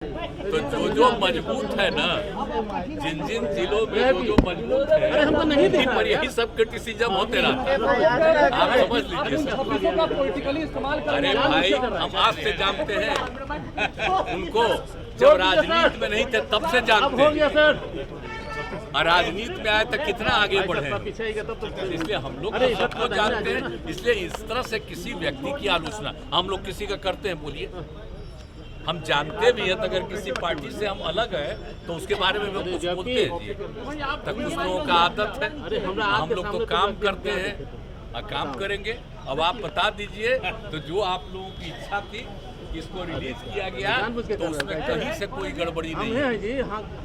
तो जो मजबूत है ना, जिन जिन जिलों में जो मजबूत है उनकी पर यही सब क्रिटिसिज्म होते रहता है। आप समझ लीजिए। अरे भाई, हम आज से जानते हैं उनको, जब राजनीति में नहीं थे तब से जानते हैं, और राजनीति में आए तो कितना आगे बढ़े। इसलिए हम लोग तो सबको जानते हैं। इसलिए इस तरह से किसी व्यक्ति की आलोचना हम लोग किसी का करते हैं, बोलिए? हम जानते भी हैं, तो अगर किसी पार्टी से हम अलग है तो उसके बारे में हम कुछ बोलते हैं। तो कुछ लोगों का आदत है, हम लोग तो काम करते हैं और काम करेंगे। अब आप बता दीजिए, तो जो आप लोगों की इच्छा थी इसको रिलीज किया गया, तो उसमें कहीं से कोई गड़बड़ी नहीं है,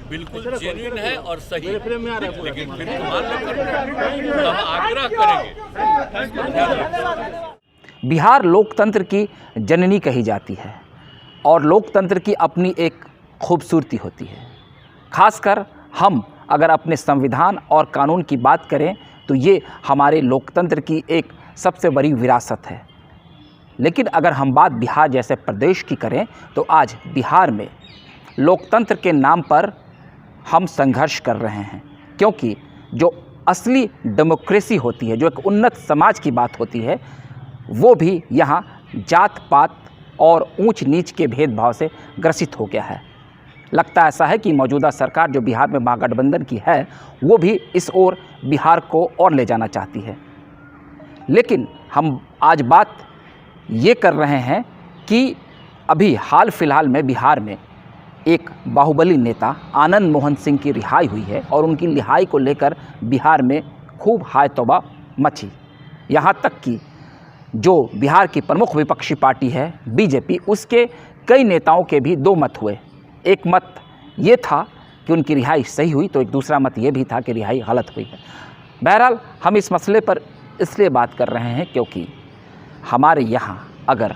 बिल्कुल जेन्युइन है और सही। लेकिन फिर तो हम आग्रह करेंगे। बिहार लोकतंत्र की जननी कही जाती है और लोकतंत्र की अपनी एक खूबसूरती होती है। खासकर हम अगर अपने संविधान और कानून की बात करें तो ये हमारे लोकतंत्र की एक सबसे बड़ी विरासत है। लेकिन अगर हम बात बिहार जैसे प्रदेश की करें तो आज बिहार में लोकतंत्र के नाम पर हम संघर्ष कर रहे हैं, क्योंकि जो असली डेमोक्रेसी होती है, जो एक उन्नत समाज की बात होती है, वो भी यहाँ जात पात और ऊंच नीच के भेदभाव से ग्रसित हो गया है। लगता ऐसा है कि मौजूदा सरकार जो बिहार में महागठबंधन की है, वो भी इस ओर बिहार को और ले जाना चाहती है। लेकिन हम आज बात ये कर रहे हैं कि अभी हाल फिलहाल में बिहार में एक बाहुबली नेता आनंद मोहन सिंह की रिहाई हुई है और उनकी रिहाई को लेकर बिहार में खूब हाय तौबा मची। यहाँ तक कि जो बिहार की प्रमुख विपक्षी पार्टी है बीजेपी, उसके कई नेताओं के भी दो मत हुए। एक मत ये था कि उनकी रिहाई सही हुई, तो एक दूसरा मत ये भी था कि रिहाई गलत हुई है। बहरहाल हम इस मसले पर इसलिए बात कर रहे हैं क्योंकि हमारे यहाँ अगर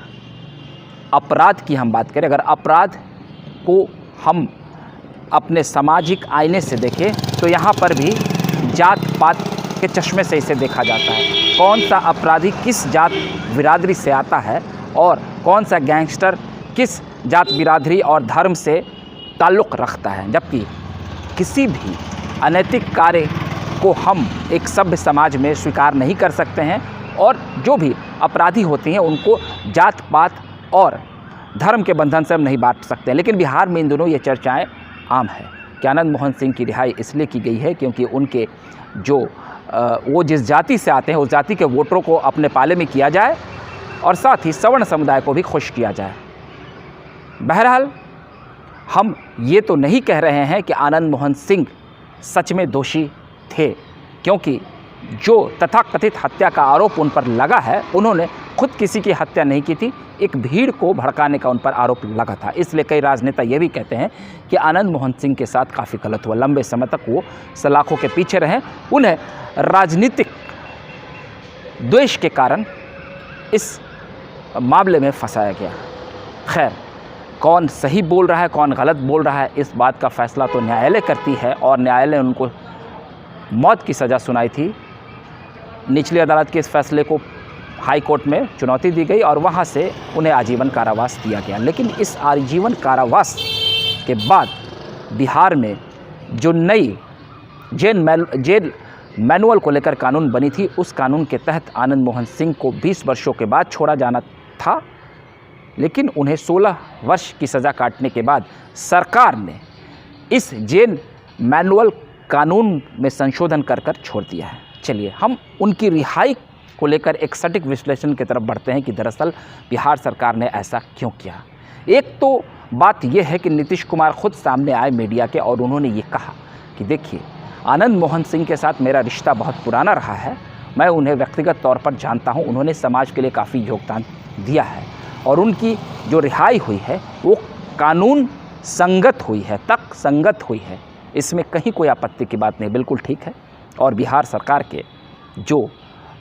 अपराध की हम बात करें, अगर अपराध को हम अपने सामाजिक आईने से देखें तो यहाँ पर भी जात पात के चश्मे से इसे देखा जाता है। कौन सा अपराधी किस जात बिरादरी से आता है और कौन सा गैंगस्टर किस जात बिरादरी और धर्म से ताल्लुक़ रखता है। जबकि किसी भी अनैतिक कार्य को हम एक सभ्य समाज में स्वीकार नहीं कर सकते हैं, और जो भी अपराधी होते हैं उनको जात पात और धर्म के बंधन से हम नहीं बांट सकते हैं। लेकिन बिहार में इन दोनों ये चर्चाएं आम है कि आनंद मोहन सिंह की रिहाई इसलिए की गई है क्योंकि उनके जो वो जिस जाति से आते हैं उस जाति के वोटरों को अपने पाले में किया जाए और साथ ही सवर्ण समुदाय को भी खुश किया जाए। बहरहाल हम ये तो नहीं कह रहे हैं कि आनंद मोहन सिंह सच में दोषी थे, क्योंकि जो तथाकथित हत्या का आरोप उन पर लगा है, उन्होंने खुद किसी की हत्या नहीं की थी, एक भीड़ को भड़काने का उन पर आरोप लगा था। इसलिए कई राजनेता ये भी कहते हैं कि आनंद मोहन सिंह के साथ काफ़ी गलत हुआ। लंबे समय तक वो सलाखों के पीछे रहे, उन्हें राजनीतिक द्वेष के कारण इस मामले में फंसाया गया। खैर, कौन सही बोल रहा है कौन गलत बोल रहा है, इस बात का फैसला तो न्यायालय करती है, और न्यायालय ने उनको मौत की सज़ा सुनाई थी। निचली अदालत के इस फैसले को हाई कोर्ट में चुनौती दी गई और वहाँ से उन्हें आजीवन कारावास दिया गया। लेकिन इस आजीवन कारावास के बाद बिहार में जो नई जेल मैनुअल को लेकर कानून बनी थी, उस कानून के तहत आनंद मोहन सिंह को 20 वर्षों के बाद छोड़ा जाना था, लेकिन उन्हें 16 वर्ष की सज़ा काटने के बाद सरकार ने इस जेल मैनुअल कानून में संशोधन कर छोड़ दिया है। चलिए हम उनकी रिहाई को लेकर एक सटीक विश्लेषण की तरफ बढ़ते हैं कि दरअसल बिहार सरकार ने ऐसा क्यों किया। एक तो बात यह है कि नीतीश कुमार खुद सामने आए मीडिया के और उन्होंने ये कहा कि देखिए, आनंद मोहन सिंह के साथ मेरा रिश्ता बहुत पुराना रहा है, मैं उन्हें व्यक्तिगत तौर पर जानता हूँ, उन्होंने समाज के लिए काफ़ी योगदान दिया है और उनकी जो रिहाई हुई है वो कानून संगत हुई है, तक संगत हुई है, इसमें कहीं कोई आपत्ति की बात नहीं, बिल्कुल ठीक है। और बिहार सरकार के जो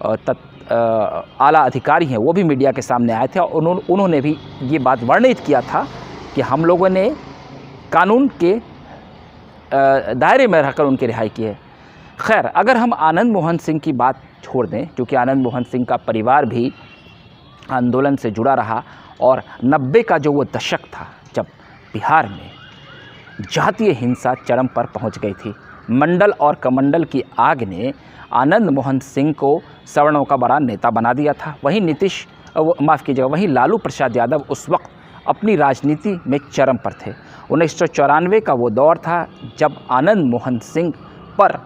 आला अधिकारी हैं वो भी मीडिया के सामने आए थे और उन्होंने भी ये बात वर्णित किया था कि हम लोगों ने कानून के दायरे में रहकर उनकी रिहाई की है। खैर, अगर हम आनंद मोहन सिंह की बात छोड़ दें, क्योंकि आनंद मोहन सिंह का परिवार भी आंदोलन से जुड़ा रहा और 90 का जो वो दशक था जब बिहार में जातीय हिंसा चरम पर पहुंच गई थी। मंडल और कमंडल की आग ने आनंद मोहन सिंह को सवर्णों का बड़ा नेता बना दिया था। वहीं लालू प्रसाद यादव उस वक्त अपनी राजनीति में चरम पर थे। 1994 का वो दौर था जब आनंद मोहन सिंह पर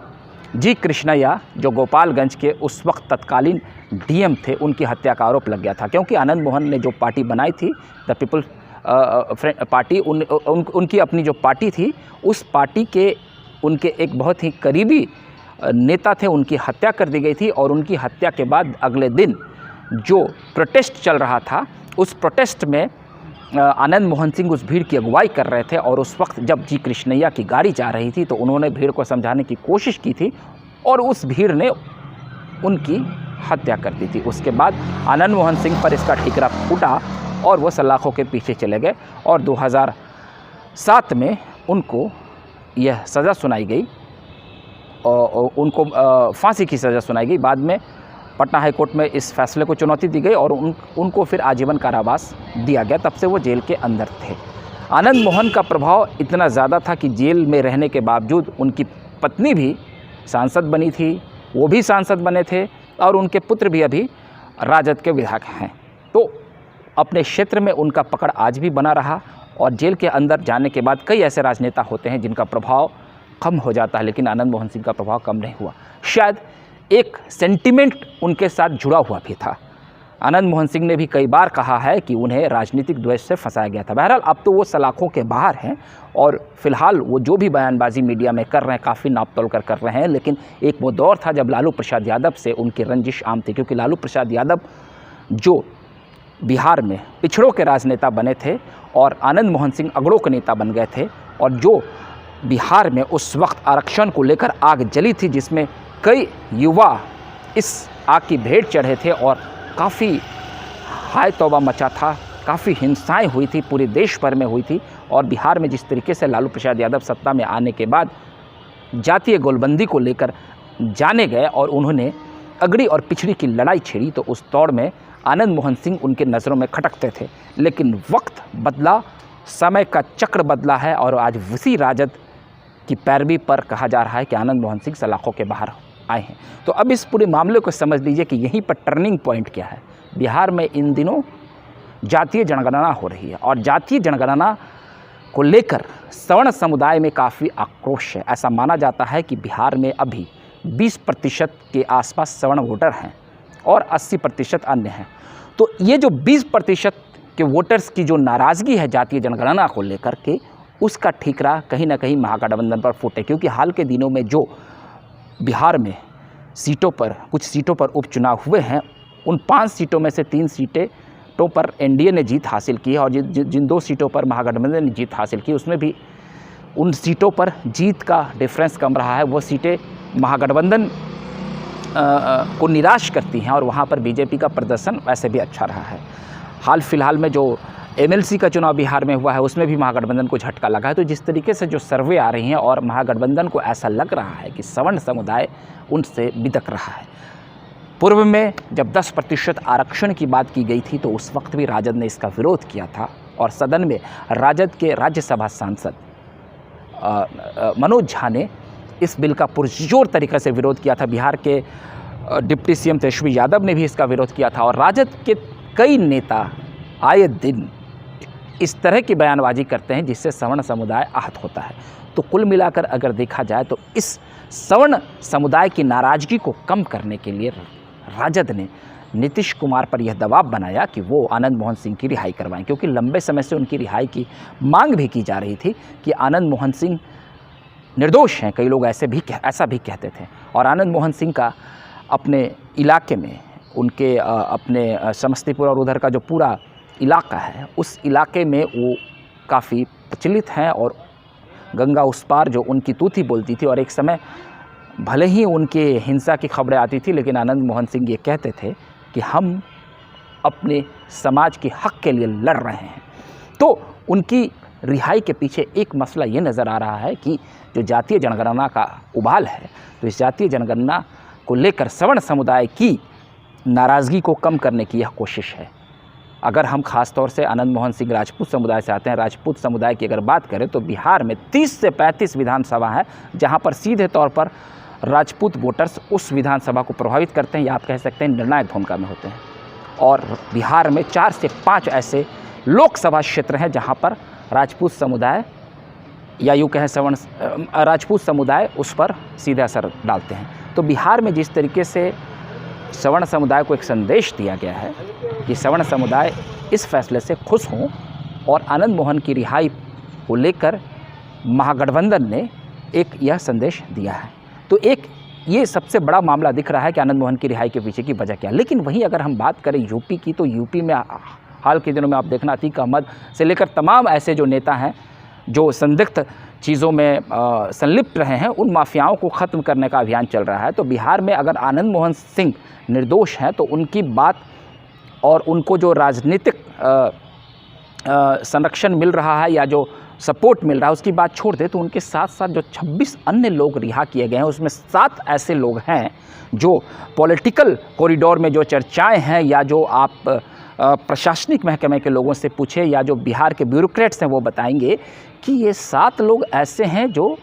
जी कृष्णैया, जो गोपालगंज के उस वक्त तत्कालीन डीएम थे, उनकी हत्या का आरोप लग गया था। क्योंकि आनंद मोहन ने जो पार्टी बनाई थी, द पीपल पार्टी, उनकी अपनी जो पार्टी थी, उस पार्टी के उनके एक बहुत ही करीबी नेता थे, उनकी हत्या कर दी गई थी। और उनकी हत्या के बाद अगले दिन जो प्रोटेस्ट चल रहा था, उस प्रोटेस्ट में आनंद मोहन सिंह उस भीड़ की अगुवाई कर रहे थे। और उस वक्त जब जी कृष्णैया की गाड़ी जा रही थी तो उन्होंने भीड़ को समझाने की कोशिश की थी और उस भीड़ ने उनकी हत्या कर दी थी। उसके बाद आनंद मोहन सिंह पर इसका ठीकरा फूटा और वो सलाखों के पीछे चले गए और 2007 में उनको यह सज़ा सुनाई गई और उनको फांसी की सज़ा सुनाई गई। बाद में पटना हाई कोर्ट में इस फैसले को चुनौती दी गई और उनको फिर आजीवन कारावास दिया गया। तब से वो जेल के अंदर थे। आनंद मोहन का प्रभाव इतना ज़्यादा था कि जेल में रहने के बावजूद उनकी पत्नी भी सांसद बनी थी, वो भी सांसद बने थे और उनके पुत्र भी अभी राजद के विधायक हैं। तो अपने क्षेत्र में उनका पकड़ आज भी बना रहा और जेल के अंदर जाने के बाद कई ऐसे राजनेता होते हैं जिनका प्रभाव कम हो जाता है, लेकिन आनंद मोहन सिंह का प्रभाव कम नहीं हुआ। शायद एक सेंटिमेंट उनके साथ जुड़ा हुआ भी था। आनंद मोहन सिंह ने भी कई बार कहा है कि उन्हें राजनीतिक द्वेष से फंसाया गया था। बहरहाल अब तो वो सलाखों के बाहर हैं और फिलहाल वो जो भी बयानबाजी मीडिया में कर रहे हैं काफ़ी नाप-तोल कर रहे हैं। लेकिन एक वो दौर था जब लालू प्रसाद यादव से उनकी रंजिश आम थी, क्योंकि लालू प्रसाद यादव जो बिहार में पिछड़ों के राजनेता बने थे और आनंद मोहन सिंह अगड़ों के नेता बन गए थे। और जो बिहार में उस वक्त आरक्षण को लेकर आग जली थी, जिसमें कई युवा इस आग की भेंट चढ़े थे और काफ़ी हाय तौबा मचा था, काफ़ी हिंसाएं हुई थी, पूरे देश भर में हुई थी। और बिहार में जिस तरीके से लालू प्रसाद यादव सत्ता में आने के बाद जातीय गोलबंदी को लेकर जाने गए और उन्होंने अगड़ी और पिछड़ी की लड़ाई छेड़ी, तो उस दौर में आनंद मोहन सिंह उनके नज़रों में खटकते थे। लेकिन वक्त बदला, समय का चक्र बदला है और आज उसी राजद की पैरवी पर कहा जा रहा है कि आनंद मोहन सिंह सलाखों के बाहर आए हैं। तो अब इस पूरे मामले को समझ लीजिए कि यहीं पर टर्निंग पॉइंट क्या है। बिहार में इन दिनों जातीय जनगणना हो रही है और जातीय जनगणना को लेकर सवर्ण समुदाय में काफ़ी आक्रोश है। ऐसा माना जाता है कि बिहार में अभी 20% के आसपास सवर्ण वोटर हैं और 80% अन्य हैं। तो ये जो 20% के वोटर्स की जो नाराज़गी है जातीय जनगणना को लेकर के, उसका ठीकरा कहीं ना कहीं महागठबंधन पर फूटे। क्योंकि हाल के दिनों में जो बिहार में कुछ सीटों पर उपचुनाव हुए हैं, उन 5 सीटों में से 3 सीटें पर एनडीए ने जीत हासिल की है और जिन 2 सीटों पर महागठबंधन ने जीत हासिल की, उसमें भी उन सीटों पर जीत का डिफरेंस कम रहा है। वो सीटें महागठबंधन को निराश करती हैं और वहाँ पर बीजेपी का प्रदर्शन वैसे भी अच्छा रहा है। हाल फिलहाल में जो एमएलसी का चुनाव बिहार में हुआ है, उसमें भी महागठबंधन को झटका लगा है। तो जिस तरीके से जो सर्वे आ रही हैं और महागठबंधन को ऐसा लग रहा है कि सवर्ण समुदाय उनसे बिदक रहा है। पूर्व में जब 10% आरक्षण की बात की गई थी तो उस वक्त भी राजद ने इसका विरोध किया था और सदन में राजद के राज्यसभा सांसद मनोज झा ने इस बिल का पुरजोर तरीके से विरोध किया था। बिहार के डिप्टी सीएम तेजस्वी यादव ने भी इसका विरोध किया था और राजद के कई नेता आए दिन इस तरह की बयानबाजी करते हैं जिससे सवर्ण समुदाय आहत होता है। तो कुल मिलाकर अगर देखा जाए तो इस सवर्ण समुदाय की नाराज़गी को कम करने के लिए राजद ने नीतीश कुमार पर यह दबाव बनाया कि वो आनंद मोहन सिंह की रिहाई करवाएं, क्योंकि लंबे समय से उनकी रिहाई की मांग भी की जा रही थी कि आनंद मोहन सिंह निर्दोष हैं। कई लोग ऐसा भी कहते थे और आनंद मोहन सिंह का अपने इलाके में, उनके अपने समस्तीपुर और उधर का जो पूरा इलाका है, उस इलाके में वो काफ़ी प्रचलित हैं और गंगा उस पार जो उनकी तूती बोलती थी। और एक समय भले ही उनके हिंसा की खबरें आती थी, लेकिन आनंद मोहन सिंह ये कहते थे कि हम अपने समाज के हक़ के लिए लड़ रहे हैं। तो उनकी रिहाई के पीछे एक मसला ये नज़र आ रहा है कि जो जातीय जनगणना का उबाल है, तो इस जातीय जनगणना को लेकर सवर्ण समुदाय की नाराज़गी को कम करने की यह कोशिश है। अगर हम खास तौर से आनंद मोहन सिंह राजपूत समुदाय से आते हैं, राजपूत समुदाय की अगर बात करें तो बिहार में 30 से 35 विधानसभा है जहां पर सीधे तौर पर राजपूत वोटर्स उस विधानसभा को प्रभावित करते हैं या आप कह सकते हैं निर्णायक भूमिका में होते हैं। और बिहार में 4 से 5 ऐसे लोकसभा क्षेत्र हैं जहां पर राजपूत समुदाय या यूँ कहें राजपूत समुदाय उस पर सीधा असर डालते हैं। तो बिहार में जिस तरीके से सवर्ण समुदाय को एक संदेश दिया गया है कि सवर्ण समुदाय इस फैसले से खुश हों और आनंद मोहन की रिहाई को लेकर महागठबंधन ने एक यह संदेश दिया है। तो एक ये सबसे बड़ा मामला दिख रहा है कि आनंद मोहन की रिहाई के पीछे की वजह क्या। लेकिन वहीं अगर हम बात करें यूपी की, तो यूपी में हाल के दिनों में आप देखना अतीक अहमद से लेकर तमाम ऐसे जो नेता हैं जो संदिग्ध चीज़ों में संलिप्त रहे हैं, उन माफियाओं को ख़त्म करने का अभियान चल रहा है। तो बिहार में अगर आनंद मोहन सिंह निर्दोष हैं तो उनकी बात और उनको जो राजनीतिक संरक्षण मिल रहा है या जो सपोर्ट मिल रहा है उसकी बात छोड़ दे, तो उनके साथ साथ जो 26 अन्य लोग रिहा किए गए हैं उसमें 7 ऐसे लोग हैं जो पॉलिटिकल कॉरिडोर में जो चर्चाएं हैं या जो आप प्रशासनिक महकमे के लोगों से पूछे या जो बिहार के ब्यूरोक्रेट्स हैं वो बताएंगे कि ये 7 लोग ऐसे हैं जो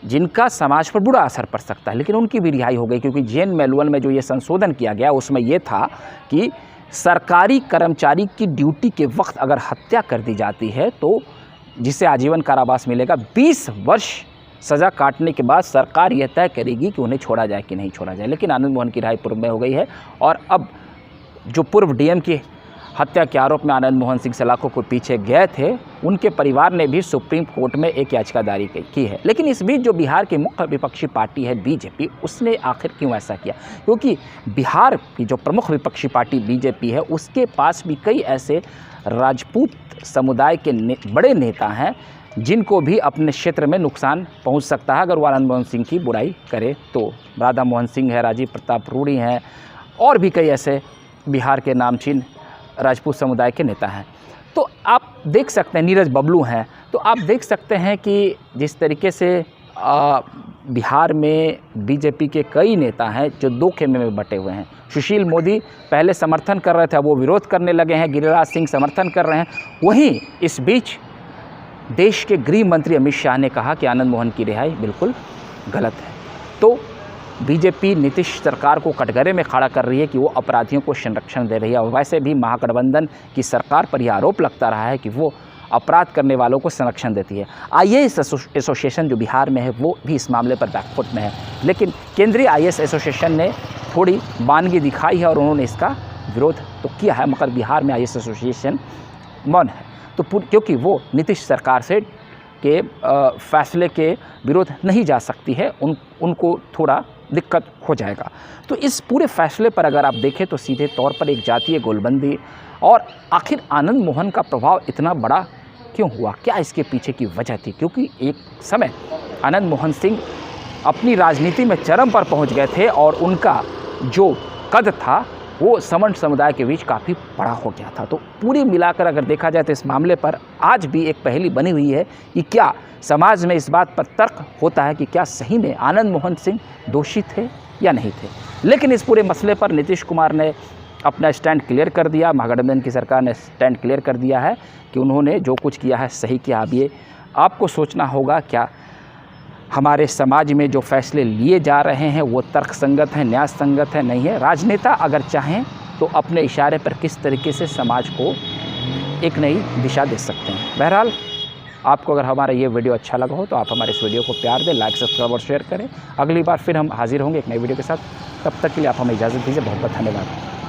जिनका समाज पर बुरा असर पड़ सकता है। लेकिन उनकी भी रिहाई हो गई क्योंकि जेन मैनुअल में जो ये संशोधन किया गया उसमें ये था कि सरकारी कर्मचारी की ड्यूटी के वक्त अगर हत्या कर दी जाती है तो जिसे आजीवन कारावास मिलेगा। 20 वर्ष सज़ा काटने के बाद सरकार यह तय करेगी कि उन्हें छोड़ा जाए कि नहीं छोड़ा जाए। लेकिन आनंद मोहन की रिहाई पूर्व में हो गई है और अब जो पूर्व डीएम की हत्या के आरोप में आनंद मोहन सिंह सलाखों को पीछे गए थे, उनके परिवार ने भी सुप्रीम कोर्ट में एक याचिका दायर की है। लेकिन इस बीच जो बिहार की मुख्य विपक्षी पार्टी है बीजेपी, उसने आखिर क्यों ऐसा किया? क्योंकि बिहार की जो प्रमुख विपक्षी पार्टी बीजेपी है उसके पास भी कई ऐसे राजपूत समुदाय के बड़े नेता हैं जिनको भी अपने क्षेत्र में नुकसान पहुंच सकता है अगर वो आनंद मोहन सिंह की बुराई करे तो। राधा मोहन सिंह है, राजीव प्रताप रूड़ी हैं और भी कई ऐसे बिहार के नामचीन राजपूत समुदाय के नेता हैं। तो आप देख सकते हैं, नीरज बबलू हैं, तो आप देख सकते हैं कि जिस तरीके से बिहार में बीजेपी के कई नेता हैं जो 2 खेमे में बटे हुए हैं। सुशील मोदी पहले समर्थन कर रहे थे, अब वो विरोध करने लगे हैं, गिरिराज सिंह समर्थन कर रहे हैं। वहीं इस बीच देश के गृह मंत्री अमित शाह ने कहा कि आनंद मोहन की रिहाई बिल्कुल गलत है। तो बीजेपी नीतीश सरकार को कटघरे में खड़ा कर रही है कि वो अपराधियों को संरक्षण दे रही है। और वैसे भी महागठबंधन की सरकार पर यह आरोप लगता रहा है कि वो अपराध करने वालों को संरक्षण देती है। आईएएस एसोसिएशन जो बिहार में है वो भी इस मामले पर बैकफुट में है। लेकिन केंद्रीय आईएएस एसोसिएशन ने थोड़ी बानगी दिखाई है और उन्होंने इसका विरोध तो किया है, मगर बिहार में आईएएस एसोसिएशन मौन है। तो क्योंकि वो नीतीश सरकार से के फैसले के विरोध नहीं जा सकती है, उनको थोड़ा दिक्कत हो जाएगा। तो इस पूरे फैसले पर अगर आप देखें तो सीधे तौर पर एक जातीय गोलबंदी और आखिर आनंद मोहन का प्रभाव इतना बड़ा क्यों हुआ, क्या इसके पीछे की वजह थी? क्योंकि एक समय आनंद मोहन सिंह अपनी राजनीति में चरम पर पहुंच गए थे और उनका जो कद था वो सवर्ण समुदाय के बीच काफ़ी बड़ा हो गया था। तो पूरी मिलाकर अगर देखा जाए तो इस मामले पर आज भी एक पहेली बनी हुई है कि क्या समाज में इस बात पर तर्क होता है कि क्या सही में आनंद मोहन सिंह दोषी थे या नहीं थे। लेकिन इस पूरे मसले पर नीतीश कुमार ने अपना स्टैंड क्लियर कर दिया, महागठबंधन की सरकार ने स्टैंड क्लियर कर दिया है कि उन्होंने जो कुछ किया है सही किया। अब ये आपको सोचना होगा क्या हमारे समाज में जो फैसले लिए जा रहे हैं वो तर्कसंगत हैं, न्याय संगत है, नहीं है। राजनेता अगर चाहें तो अपने इशारे पर किस तरीके से समाज को एक नई दिशा दे सकते हैं। बहरहाल आपको अगर हमारा ये वीडियो अच्छा लगा हो तो आप हमारे इस वीडियो को प्यार दें, लाइक, सब्सक्राइब और शेयर करें। अगली बार फिर हम हाजिर होंगे एक नई वीडियो के साथ। तब तक के लिए आप हमें इजाज़त दीजिए। बहुत बहुत धन्यवाद।